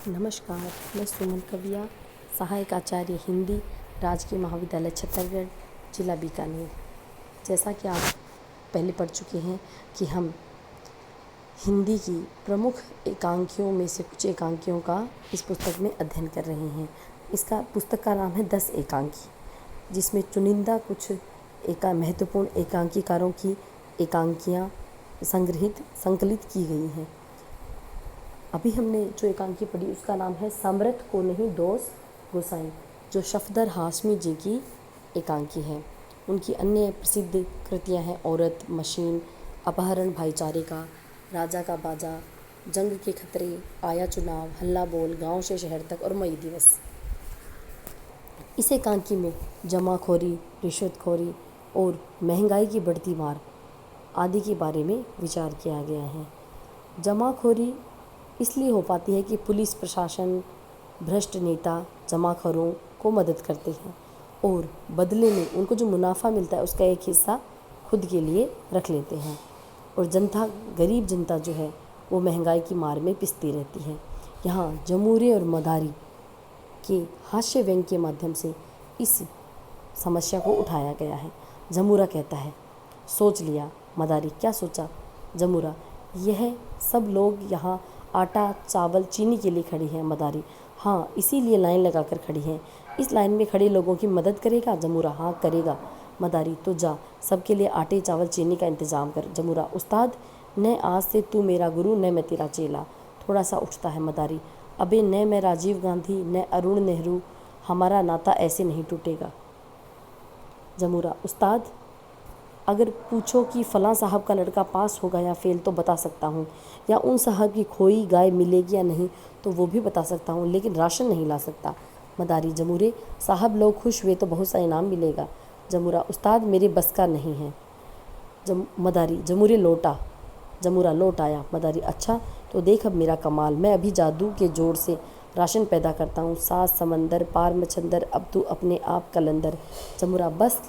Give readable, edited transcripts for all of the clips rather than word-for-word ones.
नमस्कार, मैं सुमन कविया, सहायक आचार्य हिंदी, राजकीय महाविद्यालय छत्तरगढ़, जिला बीकानेर। जैसा कि आप पहले पढ़ चुके हैं कि हम हिंदी की प्रमुख एकांकियों में से कुछ एकांकियों का इस पुस्तक में अध्ययन कर रहे हैं। इसका पुस्तक का नाम है 10 एकांकी, जिसमें चुनिंदा कुछ महत्वपूर्ण एकांकीकारों की एकांकियाँ संकलित की गई हैं। अभी हमने जो एकांकी पढ़ी उसका नाम है समरथ को नहीं दोष गोसाई, जो सफदर हाशमी जी की एकांकी है। उनकी अन्य प्रसिद्ध कृतियां हैं औरत, मशीन, अपहरण भाईचारे का, राजा का बाजा, जंग के खतरे, आया चुनाव, हल्ला बोल, गांव से शहर तक और मई दिवस। इस एकांकी में जमाखोरी, रिश्वतखोरी और महंगाई की बढ़ती मार आदि के बारे में विचार किया गया है। जमाखोरी इसलिए हो पाती है कि पुलिस प्रशासन, भ्रष्ट नेता जमाखोरों को मदद करते हैं और बदले में उनको जो मुनाफा मिलता है उसका एक हिस्सा खुद के लिए रख लेते हैं, और जनता, गरीब जनता जो है वो महंगाई की मार में पिसती रहती है। यहाँ जमूरे और मदारी के हास्य व्यंग के माध्यम से इस समस्या को उठाया गया है। जमूरा कहता है, सोच लिया। मदारी, क्या सोचा? जमूरा, यह सब लोग यहाँ आटा, चावल, चीनी के लिए खड़ी हैं। मदारी, हाँ, इसीलिए लाइन लगाकर खड़ी हैं। इस लाइन में खड़े लोगों की मदद करेगा? जमूरा, हाँ करेगा। मदारी, तो जा सबके लिए आटे, चावल, चीनी का इंतज़ाम कर। जमूरा, उस्ताद, न आज से तू मेरा गुरु, न मैं तेरा चेला। थोड़ा सा उठता है मदारी, अबे न मैं राजीव गांधी, न अरुण नेहरू, हमारा नाता ऐसे नहीं टूटेगा। जमूरा, उस्ताद, अगर पूछो कि फ़लाँ साहब का लड़का पास होगा या फेल तो बता सकता हूँ, या उन साहब की खोई गाय मिलेगी या नहीं तो वो भी बता सकता हूँ, लेकिन राशन नहीं ला सकता। मदारी, जमूरे, साहब लोग खुश हुए तो बहुत सा इनाम मिलेगा। जमूरा, उस्ताद मेरे बस का नहीं है। मदारी, जमूरे लौटा। जमूरा, लौट आया। मदारी, अच्छा तो देख अब मेरा कमाल, मैं अभी जादू के जोर से राशन पैदा करता हूँ। सात समंदर पार मछंदर, अब तू अपने आप कलंदर। जमूरा, बस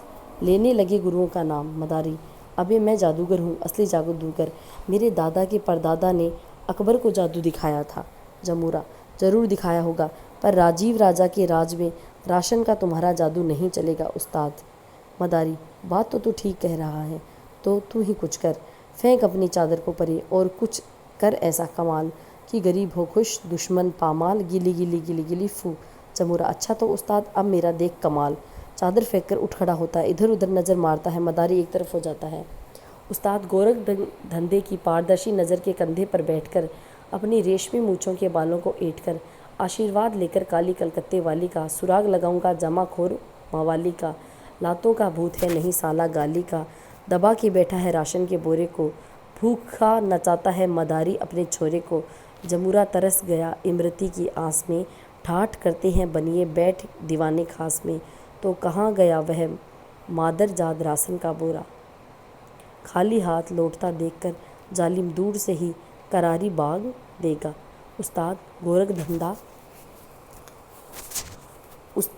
लेने लगे गुरुओं का नाम। मदारी, अबे मैं जादूगर हूँ, असली जादूगर। मेरे दादा के परदादा ने अकबर को जादू दिखाया था। जमूरा, ज़रूर दिखाया होगा, पर राजीव राजा के राज में राशन का तुम्हारा जादू नहीं चलेगा उस्ताद। मदारी, बात तो तू ठीक कह रहा है, तो तू ही कुछ कर, फेंक अपनी चादर को परे और कुछ कर ऐसा कमाल कि गरीब हो खुश, दुश्मन पामाल, गिली गिली गिली गिली फू। जमूरा, अच्छा तो उस्ताद अब मेरा देख कमाल। चादर फेंक कर उठ खड़ा होता है, इधर उधर नज़र मारता है। मदारी एक तरफ हो जाता है। उस्ताद गोरख धंधे की पारदर्शी नज़र के कंधे पर बैठकर अपनी रेशमी मूँछों के बालों को ऐंठकर आशीर्वाद लेकर काली कलकत्ते वाली का सुराग लगाऊंगा, जमाखोर मवाली का, लातों का भूत है नहीं साला गाली का, दबा के बैठा है राशन के बोरे को, भूखा नचाता है मदारी अपने छोरे को। जमूरा तरस गया इमरती की आस में, ठाठ करते हैं बनिए बैठ दीवाने खास में, तो कहाँ गया वह मादर जाद राशन का बोरा। खाली हाथ लौटता देखकर जालिम दूर से ही करारी बाग देगा। उस्ताद गोरख धंधा उस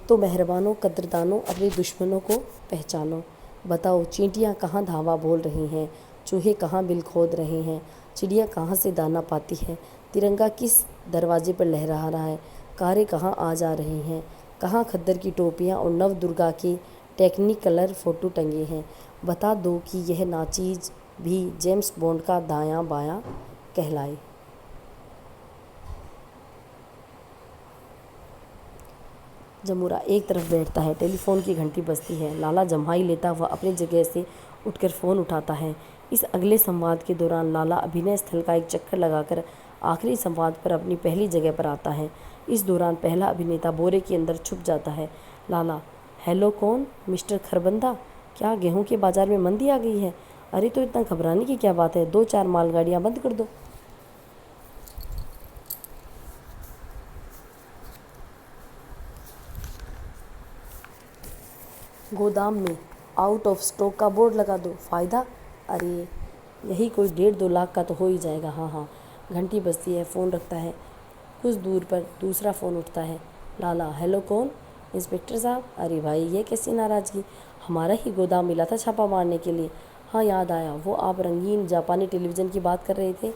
तो मेहरबानों कद्रदानों अपने दुश्मनों को पहचानो। बताओ चींटियाँ कहाँ धावा बोल रही हैं, चूहे कहाँ बिल खोद रहे हैं, चिड़िया कहाँ से दाना पाती है, तिरंगा किस दरवाजे पर लहरा रहा है, कारें कहाँ आ जा रही हैं, कहाँ खद्दर की टोपियाँ और नव दुर्गा के टेक्निकलर फ़ोटो टंगे हैं। बता दो कि यह नाचीज़ भी जेम्स बॉन्ड का दायां बायां कहलाए। जमूरा एक तरफ बैठता है, टेलीफोन की घंटी बजती है। लाला जम्हाई लेता हुआ अपनी जगह से उठकर फ़ोन उठाता है। इस अगले संवाद के दौरान लाला अभिनय स्थल का एक चक्कर लगाकर आखिरी संवाद पर अपनी पहली जगह पर आता है। इस दौरान पहला अभिनेता बोरे के अंदर छुप जाता है। लाला, हेलो, कौन? मिस्टर खरबंदा, क्या गेहूं के बाज़ार में मंदी आ गई है? अरे तो इतना घबराने की क्या बात है, 2-4 मालगाड़ियाँ बंद कर दो। गोदाम में आउट ऑफ स्टॉक का बोर्ड लगा दो। फ़ायदा? अरे यही कोई 1.5-2 लाख का तो हो ही जाएगा। हाँ हाँ। घंटी बजती है, फ़ोन रखता है। कुछ दूर पर दूसरा फ़ोन उठता है। लाला, हेलो, कौन? इंस्पेक्टर साहब। अरे भाई, ये कैसी नाराज़गी, हमारा ही गोदाम मिला था छापा मारने के लिए। हाँ याद आया, वो आप रंगीन जापानी टेलीविज़न की बात कर रहे थे,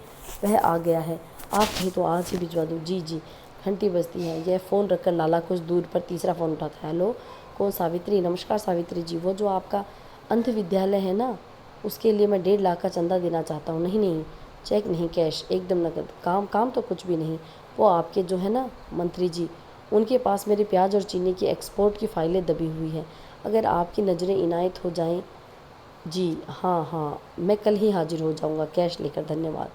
वह आ गया है। आप कहें तो आज ही भिजवा दूँ। जी जी। घंटी बजती है। यह फ़ोन रखकर लाला कुछ दूर पर तीसरा फ़ोन उठाता है। हेलो, कौन? सावित्री। नमस्कार सावित्री जी, वो जो आपका अंध विद्यालय है ना, उसके लिए मैं 1.5 लाख का चंदा देना चाहता हूँ। नहीं नहीं, चेक नहीं, कैश, एकदम नकद। काम तो कुछ भी नहीं। वो आपके जो है ना मंत्री जी, उनके पास मेरे प्याज और चीनी की एक्सपोर्ट की फ़ाइलें दबी हुई हैं। अगर आपकी नज़रें इनायत हो जाएं। जी हाँ हाँ, मैं कल ही हाजिर हो जाऊँगा कैश लेकर, धन्यवाद।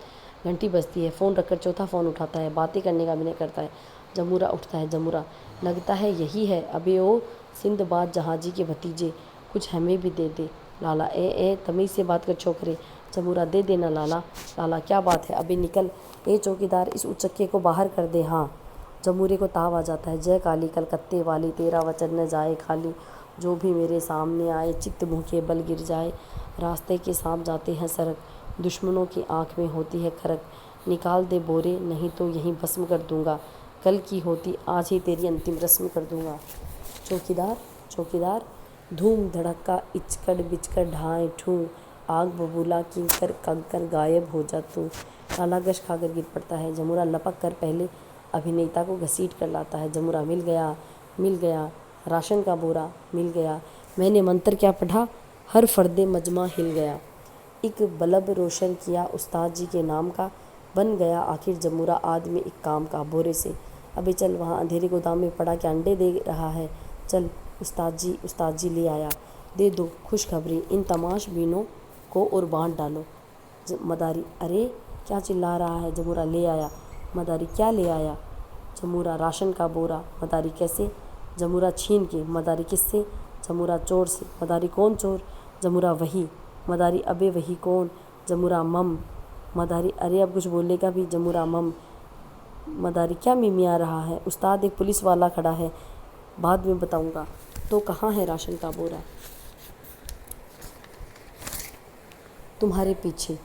घंटी बजती है। फ़ोन रखकर चौथा फ़ोन उठाता है। बातें करने का विनय करता है। जमूरा उठता है। जमूरा, लगता है यही है। अबे ओ सिंदबाद जहाजी के भतीजे, कुछ हमें भी दे दे। लाला, ए तमीज़ से बात कर छोकरे। जमूरा, दे देना लाला। लाला, क्या बात है, अबे निकल। ए चौकीदार, इस उचक्के को बाहर कर दे। हाँ। जमूरे को ताव आ जाता है। जय काली कलकत्ते वाली, तेरा वचन न जाए खाली। जो भी मेरे सामने आए, चित्त मुँह के बल गिर जाए। रास्ते के सांप जाते हैं सरक, दुश्मनों की आँख में होती है खरक। निकाल दे बोरे, नहीं तो यहीं भस्म कर दूंगा। कल की होती आज ही तेरी अंतिम रस्म कर दूंगा। चौकीदार, चौकीदार, धूम धड़क्का, इचकड़ बिचकड़ ढाए ठूँ, आग बबूला किंकर कंकर गायब हो जा तू। लाला गश खाकर गिर पड़ता है। जमूरा लपक कर पहले अभिनेता को घसीट कर लाता है। जमूरा, मिल गया, मिल गया, राशन का बोरा मिल गया। मैंने मंत्र क्या पढ़ा, हर फर्दे मजमा हिल गया। एक बल्ब रोशन किया उस्ताद जी के नाम का, बन गया आखिर जमूरा आदमी एक काम का। बोरे से, अबे चल, वहाँ अंधेरे गोदाम में पड़ा क्या अंडे दे रहा है। चल, उस्ताद जी ले आया। दे दो खुशखबरी इन तमाश बीनों को और बांट डालो। मदारी, अरे क्या चिल्ला रहा है। जमूरा, ले आया। मदारी, क्या ले आया। जमूरा, राशन का बोरा। मदारी, कैसे। जमूरा, छीन के। मदारी, किससे। जमूरा, चोर से। मदारी, कौन चोर। जमूरा, वही। मदारी, अबे वही कौन। जमूरा, मम। मदारी, अरे अब कुछ बोलेगा भी। जमूरा, मम। मदारी, क्या मिमिया रहा है। उस्ताद, एक पुलिस वाला खड़ा है, बाद में बताऊंगा। तो कहाँ है राशन का बोरा। तुम्हारे पीछे।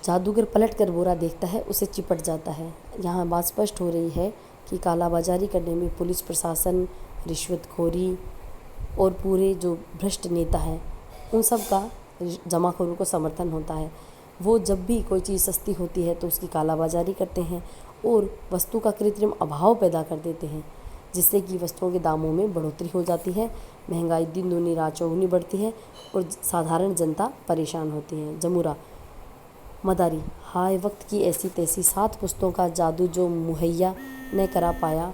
जादूगर पलट कर बोरा देखता है, उसे चिपट जाता है। यहाँ बात स्पष्ट हो रही है कि कालाबाजारी करने में पुलिस प्रशासन, रिश्वतखोरी और पूरे जो भ्रष्ट नेता हैं, उन सब का जमाखोरों को समर्थन होता है। वो जब भी कोई चीज़ सस्ती होती है तो उसकी कालाबाजारी करते हैं और वस्तु का कृत्रिम अभाव पैदा कर देते हैं, जिससे कि वस्तुओं के दामों में बढ़ोतरी हो जाती है। महंगाई दिन दूनी रात चौगुनी बढ़ती है और साधारण जनता परेशान होती है। जमूरा, मदारी, हाय वक्त की ऐसी तैसी 7 पुश्तों का जादू जो मुहैया न करा पाया,